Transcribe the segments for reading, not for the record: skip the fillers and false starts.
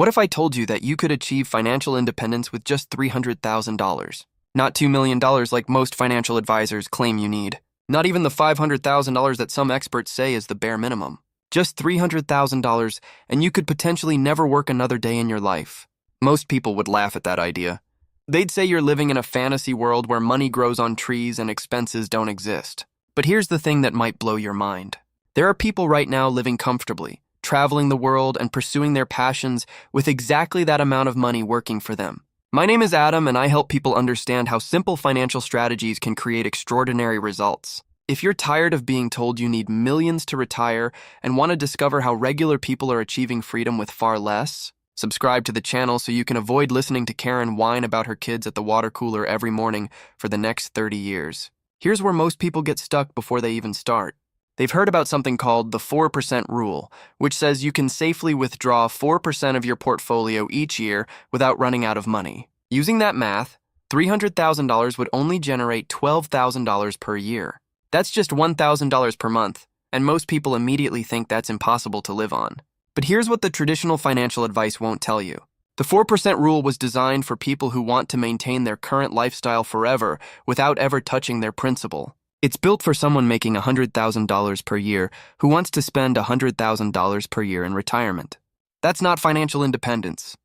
What if I told you that you could achieve financial independence with just $300,000? Not $2 million like most financial advisors claim you need. Not even the $500,000 that some experts say is the bare minimum. Just $300,000, and you could potentially never work another day in your life. Most people would laugh at that idea. They'd say you're living in a fantasy world where money grows on trees and expenses don't exist. But here's the thing that might blow your mind. There are people right now living comfortably, traveling the world and pursuing their passions with exactly that amount of money working for them. My name is Adam, and I help people understand how simple financial strategies can create extraordinary results. If you're tired of being told you need millions to retire and want to discover how regular people are achieving freedom with far less, subscribe to the channel so you can avoid listening to Karen whine about her kids at the water cooler every morning for the next 30 years. Here's where most people get stuck before they even start. They've heard about something called the 4% rule, which says you can safely withdraw 4% of your portfolio each year without running out of money. Using that math, $300,000 would only generate $12,000 per year. That's just $1,000 per month, and most people immediately think that's impossible to live on. But here's what the traditional financial advice won't tell you. The 4% rule was designed for people who want to maintain their current lifestyle forever without ever touching their principal. It's built for someone making $100,000 per year who wants to spend $100,000 per year in retirement. That's not financial independence.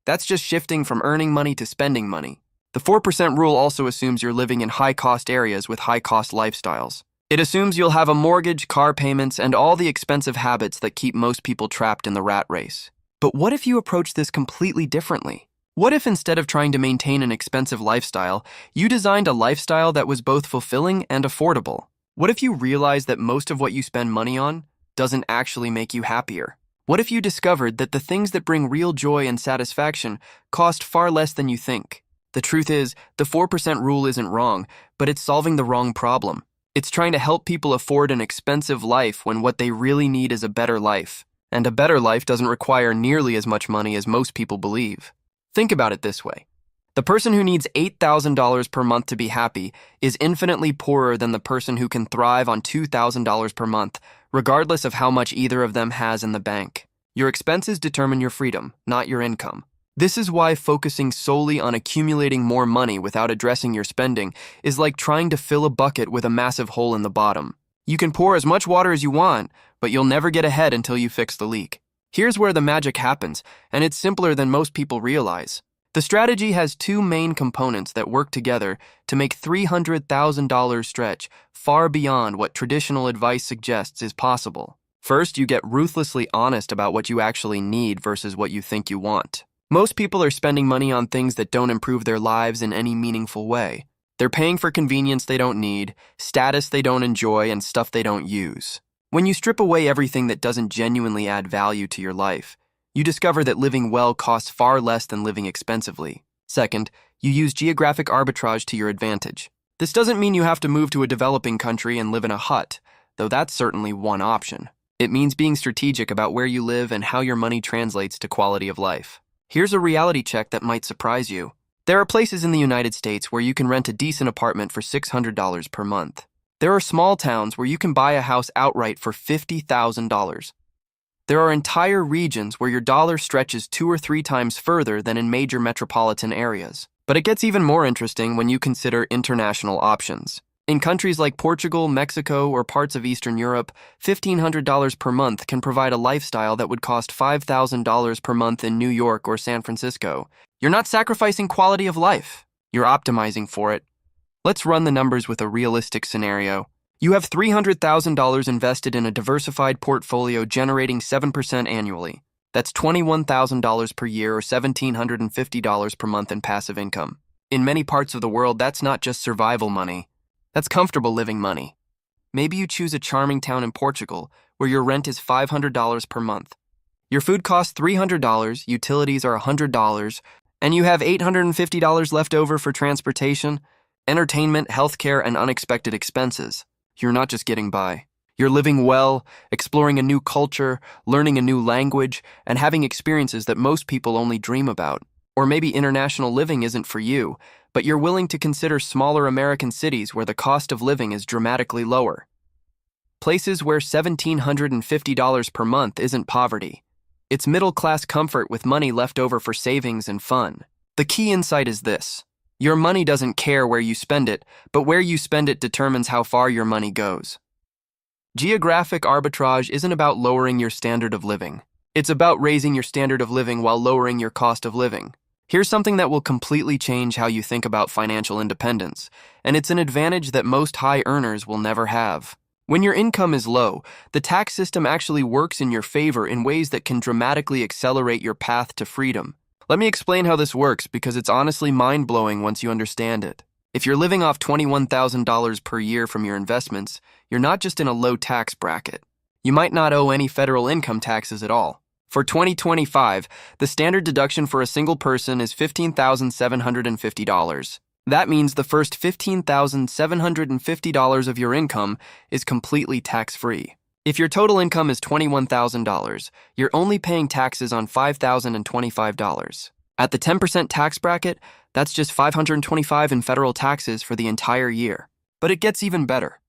That's just shifting from earning money to spending money. The 4% rule also assumes you're living in high-cost areas with high-cost lifestyles. It assumes you'll have a mortgage, car payments, and all the expensive habits that keep most people trapped in the rat race. But what if you approach this completely differently? What if instead of trying to maintain an expensive lifestyle, you designed a lifestyle that was both fulfilling and affordable? What if you realized that most of what you spend money on doesn't actually make you happier? What if you discovered that the things that bring real joy and satisfaction cost far less than you think? The truth is, the 4% rule isn't wrong, but it's solving the wrong problem. It's trying to help people afford an expensive life when what they really need is a better life. And a better life doesn't require nearly as much money as most people believe. Think about it this way. The person who needs $8,000 per month to be happy is infinitely poorer than the person who can thrive on $2,000 per month, regardless of how much either of them has in the bank. Your expenses determine your freedom, not your income. This is why focusing solely on accumulating more money without addressing your spending is like trying to fill a bucket with a massive hole in the bottom. You can pour as much water as you want, but you'll never get ahead until you fix the leak. Here's where the magic happens, and it's simpler than most people realize. The strategy has two main components that work together to make $300,000 stretch far beyond what traditional advice suggests is possible. First, you get ruthlessly honest about what you actually need versus what you think you want. Most people are spending money on things that don't improve their lives in any meaningful way. They're paying for convenience they don't need, status they don't enjoy, and stuff they don't use. When you strip away everything that doesn't genuinely add value to your life, you discover that living well costs far less than living expensively. Second, you use geographic arbitrage to your advantage. This doesn't mean you have to move to a developing country and live in a hut, though that's certainly one option. It means being strategic about where you live and how your money translates to quality of life. Here's a reality check that might surprise you. There are places in the United States where you can rent a decent apartment for $600 per month. There are small towns where you can buy a house outright for $50,000. There are entire regions where your dollar stretches 2 or 3 times further than in major metropolitan areas. But it gets even more interesting when you consider international options. In countries like Portugal, Mexico, or parts of Eastern Europe, $1,500 per month can provide a lifestyle that would cost $5,000 per month in New York or San Francisco. You're not sacrificing quality of life. You're optimizing for it. Let's run the numbers with a realistic scenario. You have $300,000 invested in a diversified portfolio generating 7% annually. That's $21,000 per year or $1,750 per month in passive income. In many parts of the world, that's not just survival money. That's comfortable living money. Maybe you choose a charming town in Portugal where your rent is $500 per month. Your food costs $300, utilities are $100, and you have $850 left over for transportation, entertainment, healthcare, and unexpected expenses. You're not just getting by. You're living well, exploring a new culture, learning a new language, and having experiences that most people only dream about. Or maybe international living isn't for you, but you're willing to consider smaller American cities where the cost of living is dramatically lower. Places where $1,750 per month isn't poverty. It's middle-class comfort with money left over for savings and fun. The key insight is this: your money doesn't care where you spend it, but where you spend it determines how far your money goes. Geographic arbitrage isn't about lowering your standard of living. It's about raising your standard of living while lowering your cost of living. Here's something that will completely change how you think about financial independence, and it's an advantage that most high earners will never have. When your income is low, the tax system actually works in your favor in ways that can dramatically accelerate your path to freedom. Let me explain how this works because it's honestly mind-blowing once you understand it. If you're living off $21,000 per year from your investments, you're not just in a low tax bracket. You might not owe any federal income taxes at all. For 2025, the standard deduction for a single person is $15,750. That means the first $15,750 of your income is completely tax-free. If your total income is $21,000, you're only paying taxes on $5,025. At the 10% tax bracket, that's just $525 in federal taxes for the entire year. But it gets even better.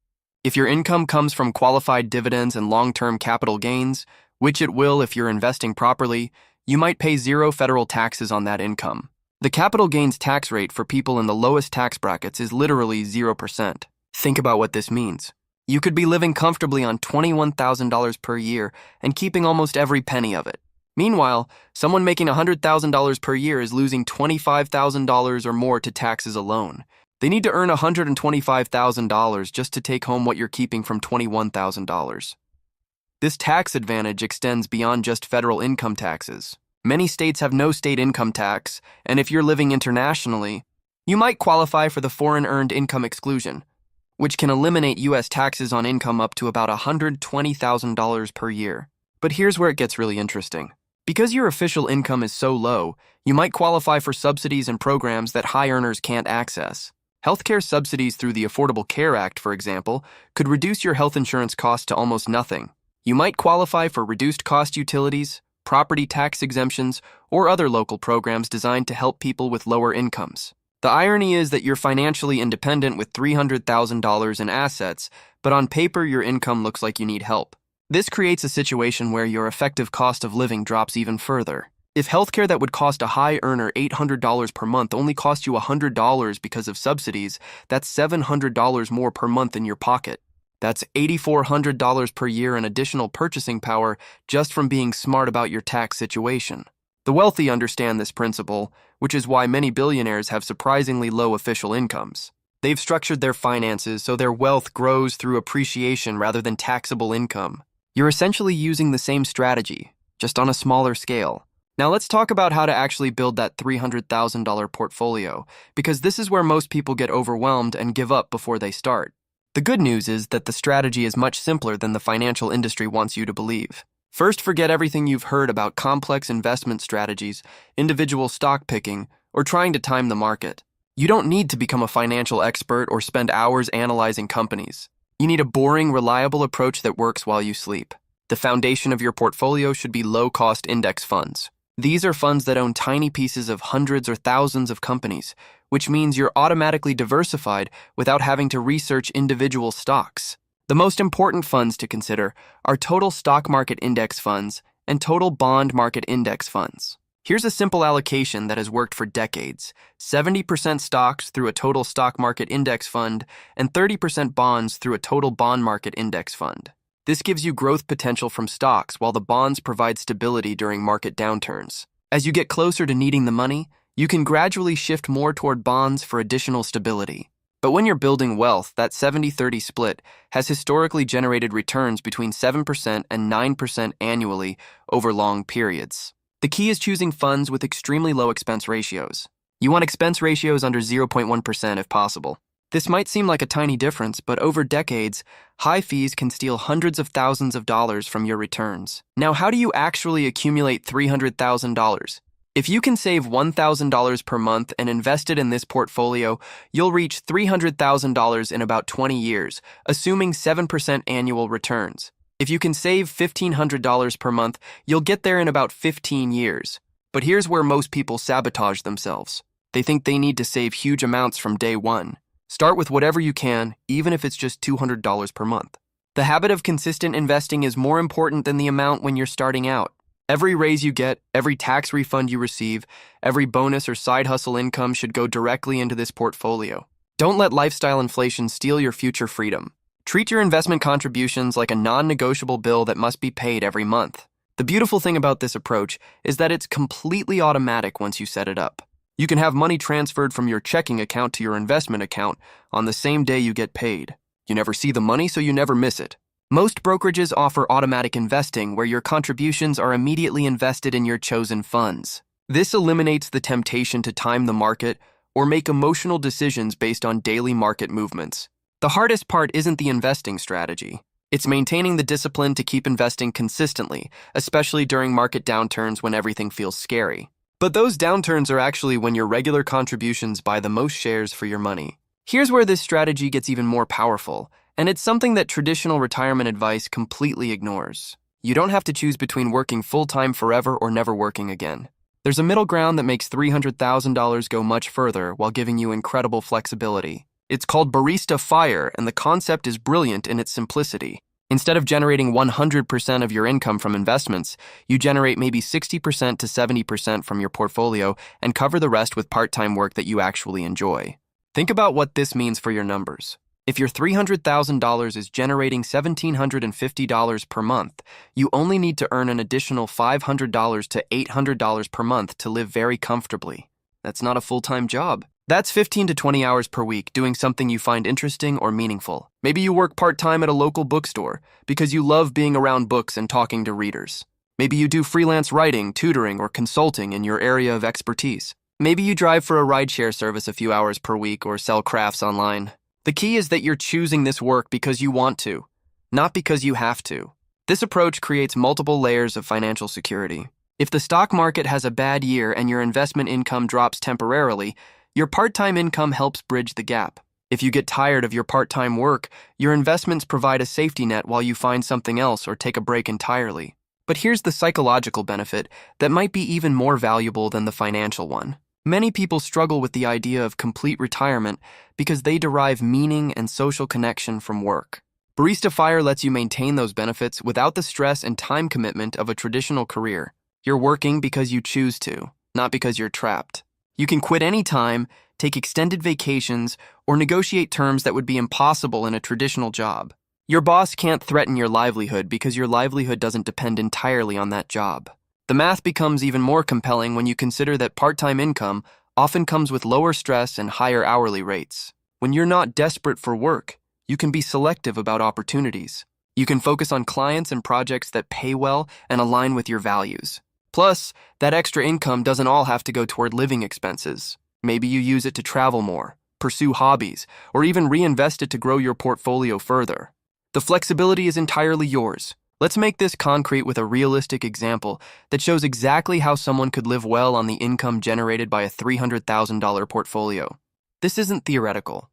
If your income comes from qualified dividends and long-term capital gains, which it will if you're investing properly, you might pay zero federal taxes on that income. The capital gains tax rate for people in the lowest tax brackets is literally 0%. Think about what this means. You could be living comfortably on $21,000 per year and keeping almost every penny of it. Meanwhile, someone making $100,000 per year is losing $25,000 or more to taxes alone. They need to earn $125,000 just to take home what you're keeping from $21,000. This tax advantage extends beyond just federal income taxes. Many states have no state income tax, and if you're living internationally, you might qualify for the Foreign Earned Income Exclusion, which can eliminate U.S. taxes on income up to about $120,000 per year. But here's where it gets really interesting. Because your official income is so low, you might qualify for subsidies and programs that high earners can't access. Healthcare subsidies through the Affordable Care Act, for example, could reduce your health insurance cost to almost nothing. You might qualify for reduced cost utilities, property tax exemptions, or other local programs designed to help people with lower incomes. The irony is that you're financially independent with $300,000 in assets, but on paper your income looks like you need help. This creates a situation where your effective cost of living drops even further. If healthcare that would cost a high earner $800 per month only costs you $100 because of subsidies, that's $700 more per month in your pocket. That's $8,400 per year in additional purchasing power just from being smart about your tax situation. The wealthy understand this principle, which is why many billionaires have surprisingly low official incomes. They've structured their finances so their wealth grows through appreciation rather than taxable income. You're essentially using the same strategy, just on a smaller scale. Now let's talk about how to actually build that $300,000 portfolio, because this is where most people get overwhelmed and give up before they start. The good news is that the strategy is much simpler than the financial industry wants you to believe. First, forget everything you've heard about complex investment strategies, individual stock picking, or trying to time the market. You don't need to become a financial expert or spend hours analyzing companies. You need a boring, reliable approach that works while you sleep. The foundation of your portfolio should be low-cost index funds. These are funds that own tiny pieces of hundreds or thousands of companies, which means you're automatically diversified without having to research individual stocks. The most important funds to consider are total stock market index funds and total bond market index funds. Here's a simple allocation that has worked for decades: 70% stocks through a total stock market index fund and 30% bonds through a total bond market index fund. This gives you growth potential from stocks while the bonds provide stability during market downturns. As you get closer to needing the money, you can gradually shift more toward bonds for additional stability. But when you're building wealth, that 70-30 split has historically generated returns between 7% and 9% annually over long periods. The key is choosing funds with extremely low expense ratios. You want expense ratios under 0.1% if possible. This might seem like a tiny difference, but over decades, high fees can steal hundreds of thousands of dollars from your returns. Now, how do you actually accumulate $300,000? If you can save $1,000 per month and invest it in this portfolio, you'll reach $300,000 in about 20 years, assuming 7% annual returns. If you can save $1,500 per month, you'll get there in about 15 years. But here's where most people sabotage themselves. They think they need to save huge amounts from day one. Start with whatever you can, even if it's just $200 per month. The habit of consistent investing is more important than the amount when you're starting out. Every raise you get, every tax refund you receive, every bonus or side hustle income should go directly into this portfolio. Don't let lifestyle inflation steal your future freedom. Treat your investment contributions like a non-negotiable bill that must be paid every month. The beautiful thing about this approach is that it's completely automatic once you set it up. You can have money transferred from your checking account to your investment account on the same day you get paid. You never see the money, so you never miss it. Most brokerages offer automatic investing where your contributions are immediately invested in your chosen funds. This eliminates the temptation to time the market or make emotional decisions based on daily market movements. The hardest part isn't the investing strategy. It's maintaining the discipline to keep investing consistently, especially during market downturns when everything feels scary. But those downturns are actually when your regular contributions buy the most shares for your money. Here's where this strategy gets even more powerful, and it's something that traditional retirement advice completely ignores. You don't have to choose between working full-time forever or never working again. There's a middle ground that makes $300,000 go much further while giving you incredible flexibility. It's called Barista FIRE, and the concept is brilliant in its simplicity. Instead of generating 100% of your income from investments, you generate maybe 60% to 70% from your portfolio and cover the rest with part-time work that you actually enjoy. Think about what this means for your numbers. If your $300,000 is generating $1,750 per month, you only need to earn an additional $500 to $800 per month to live very comfortably. That's not a full-time job. That's 15 to 20 hours per week doing something you find interesting or meaningful. Maybe you work part-time at a local bookstore because you love being around books and talking to readers. Maybe you do freelance writing, tutoring, or consulting in your area of expertise. Maybe you drive for a rideshare service a few hours per week or sell crafts online. The key is that you're choosing this work because you want to, not because you have to. This approach creates multiple layers of financial security. If the stock market has a bad year and your investment income drops temporarily, your part-time income helps bridge the gap. If you get tired of your part-time work, your investments provide a safety net while you find something else or take a break entirely. But here's the psychological benefit that might be even more valuable than the financial one. Many people struggle with the idea of complete retirement because they derive meaning and social connection from work. Barista FIRE lets you maintain those benefits without the stress and time commitment of a traditional career. You're working because you choose to, not because you're trapped. You can quit any time, take extended vacations, or negotiate terms that would be impossible in a traditional job. Your boss can't threaten your livelihood because your livelihood doesn't depend entirely on that job. The math becomes even more compelling when you consider that part-time income often comes with lower stress and higher hourly rates. When you're not desperate for work, you can be selective about opportunities. You can focus on clients and projects that pay well and align with your values. Plus, that extra income doesn't all have to go toward living expenses. Maybe you use it to travel more, pursue hobbies, or even reinvest it to grow your portfolio further. The flexibility is entirely yours. Let's make this concrete with a realistic example that shows exactly how someone could live well on the income generated by a $300,000 portfolio. This isn't theoretical.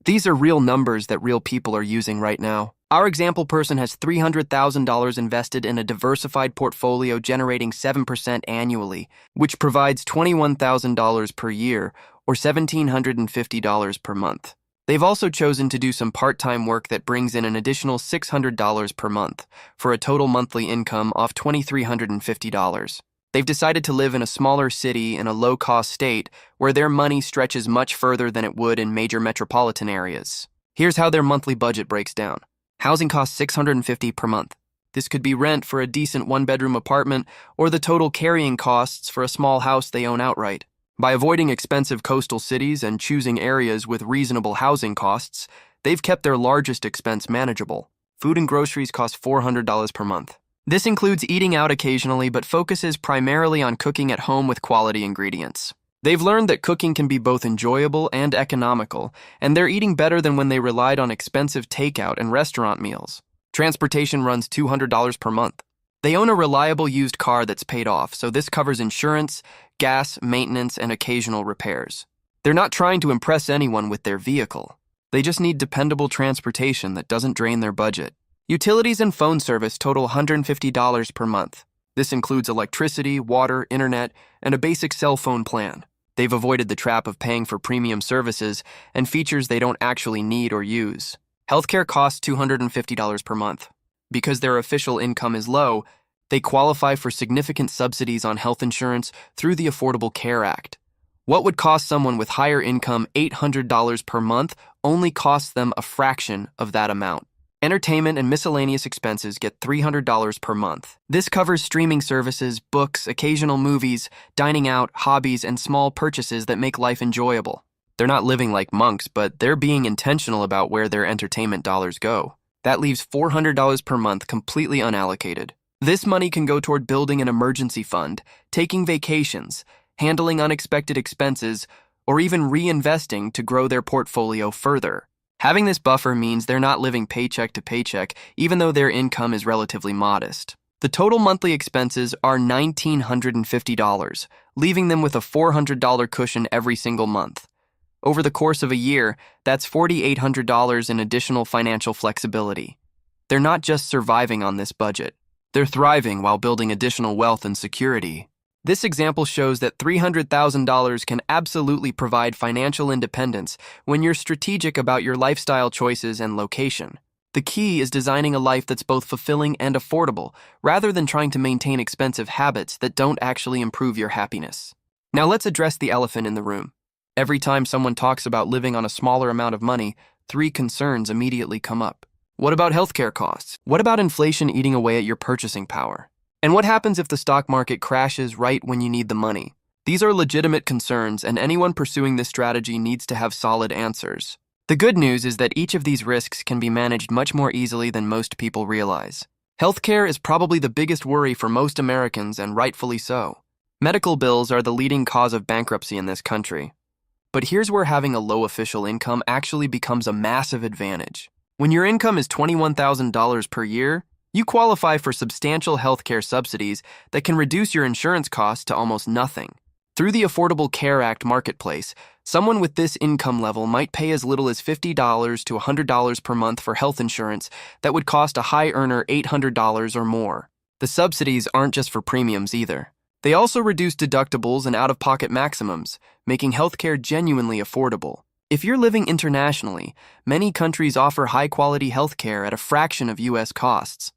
These are real numbers that real people are using right now. Our example person has $300,000 invested in a diversified portfolio generating 7% annually, which provides $21,000 per year or $1,750 per month. They've also chosen to do some part-time work that brings in an additional $600 per month for a total monthly income of $2,350. They've decided to live in a smaller city in a low-cost state where their money stretches much further than it would in major metropolitan areas. Here's how their monthly budget breaks down. Housing costs $650 per month. This could be rent for a decent one-bedroom apartment or the total carrying costs for a small house they own outright. By avoiding expensive coastal cities and choosing areas with reasonable housing costs, they've kept their largest expense manageable. Food and groceries cost $400 per month. This includes eating out occasionally but focuses primarily on cooking at home with quality ingredients. They've learned that cooking can be both enjoyable and economical, and they're eating better than when they relied on expensive takeout and restaurant meals. Transportation runs $200 per month. They own a reliable used car that's paid off, so this covers insurance, gas, maintenance, and occasional repairs. They're not trying to impress anyone with their vehicle. They just need dependable transportation that doesn't drain their budget. Utilities and phone service total $150 per month. This includes electricity, water, internet, and a basic cell phone plan. They've avoided the trap of paying for premium services and features they don't actually need or use. Healthcare costs $250 per month. Because their official income is low, They qualify for significant subsidies on health insurance through the Affordable Care Act. What would cost someone with higher income $800 per month only costs them a fraction of that amount. Entertainment and miscellaneous expenses get $300 per month. This covers streaming services, books, occasional movies, dining out, hobbies, and small purchases that make life enjoyable. They're not living like monks, but they're being intentional about where their entertainment dollars go. That leaves $400 per month completely unallocated. This money can go toward building an emergency fund, taking vacations, handling unexpected expenses, or even reinvesting to grow their portfolio further. Having this buffer means they're not living paycheck to paycheck, even though their income is relatively modest. The total monthly expenses are $1,950, leaving them with a $400 cushion every single month. Over the course of a year, that's $4,800 in additional financial flexibility. They're not just surviving on this budget. They're thriving while building additional wealth and security. This example shows that $300,000 can absolutely provide financial independence when you're strategic about your lifestyle choices and location. The key is designing a life that's both fulfilling and affordable, rather than trying to maintain expensive habits that don't actually improve your happiness. Now let's address the elephant in the room. Every time someone talks about living on a smaller amount of money, 3 concerns immediately come up. What about healthcare costs? What about inflation eating away at your purchasing power? And what happens if the stock market crashes right when you need the money? These are legitimate concerns, and anyone pursuing this strategy needs to have solid answers. The good news is that each of these risks can be managed much more easily than most people realize. Healthcare is probably the biggest worry for most Americans, and rightfully so. Medical bills are the leading cause of bankruptcy in this country. But here's where having a low official income actually becomes a massive advantage. When your income is $21,000 per year, you qualify for substantial healthcare subsidies that can reduce your insurance costs to almost nothing. Through the Affordable Care Act marketplace, someone with this income level might pay as little as $50 to $100 per month for health insurance that would cost a high earner $800 or more. The subsidies aren't just for premiums either. They also reduce deductibles and out-of-pocket maximums, making healthcare genuinely affordable. If you're living internationally, many countries offer high-quality healthcare at a fraction of U.S. costs.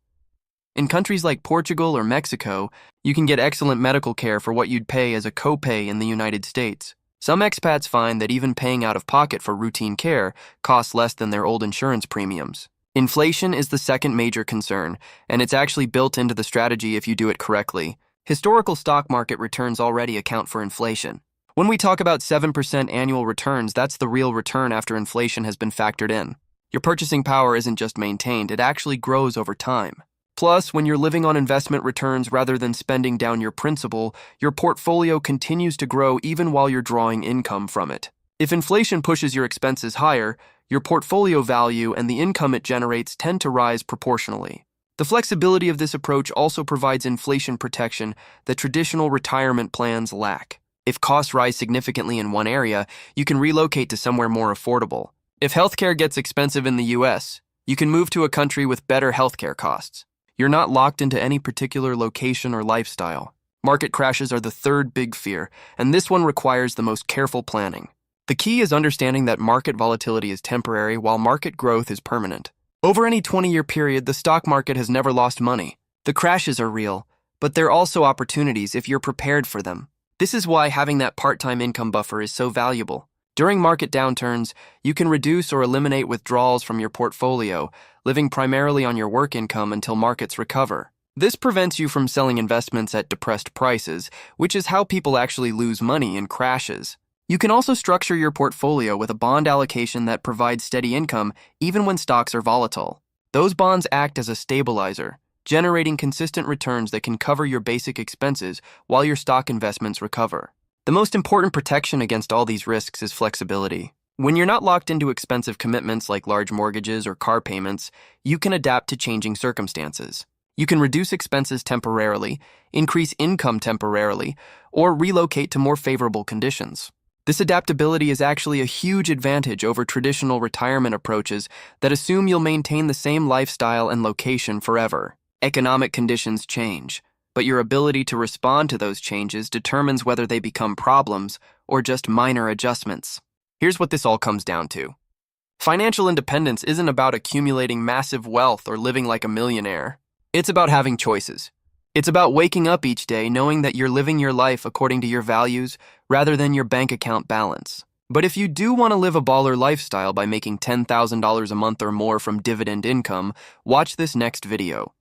In countries like Portugal or Mexico, you can get excellent medical care for what you'd pay as a copay in the United States. Some expats find that even paying out of pocket for routine care costs less than their old insurance premiums. Inflation is the second major concern, and it's actually built into the strategy if you do it correctly. Historical stock market returns already account for inflation. When we talk about 7% annual returns, that's the real return after inflation has been factored in. Your purchasing power isn't just maintained, it actually grows over time. Plus, when you're living on investment returns rather than spending down your principal, your portfolio continues to grow even while you're drawing income from it. If inflation pushes your expenses higher, your portfolio value and the income it generates tend to rise proportionally. The flexibility of this approach also provides inflation protection that traditional retirement plans lack. If costs rise significantly in one area, you can relocate to somewhere more affordable. If healthcare gets expensive in the US, you can move to a country with better healthcare costs. You're not locked into any particular location or lifestyle. Market crashes are the third big fear, and this one requires the most careful planning. The key is understanding that market volatility is temporary while market growth is permanent. Over any 20-year period, the stock market has never lost money. The crashes are real, but they're also opportunities if you're prepared for them. This is why having that part-time income buffer is so valuable. During market downturns, you can reduce or eliminate withdrawals from your portfolio, living primarily on your work income until markets recover. This prevents you from selling investments at depressed prices, which is how people actually lose money in crashes. You can also structure your portfolio with a bond allocation that provides steady income even when stocks are volatile. Those bonds act as a stabilizer, generating consistent returns that can cover your basic expenses while your stock investments recover. The most important protection against all these risks is flexibility. When you're not locked into expensive commitments like large mortgages or car payments, you can adapt to changing circumstances. You can reduce expenses temporarily, increase income temporarily, or relocate to more favorable conditions. This adaptability is actually a huge advantage over traditional retirement approaches that assume you'll maintain the same lifestyle and location forever. Economic conditions change, but your ability to respond to those changes determines whether they become problems or just minor adjustments. Here's what this all comes down to. Financial independence isn't about accumulating massive wealth or living like a millionaire. It's about having choices. It's about waking up each day knowing that you're living your life according to your values rather than your bank account balance. But if you do want to live a baller lifestyle by making $10,000 a month or more from dividend income, watch this next video.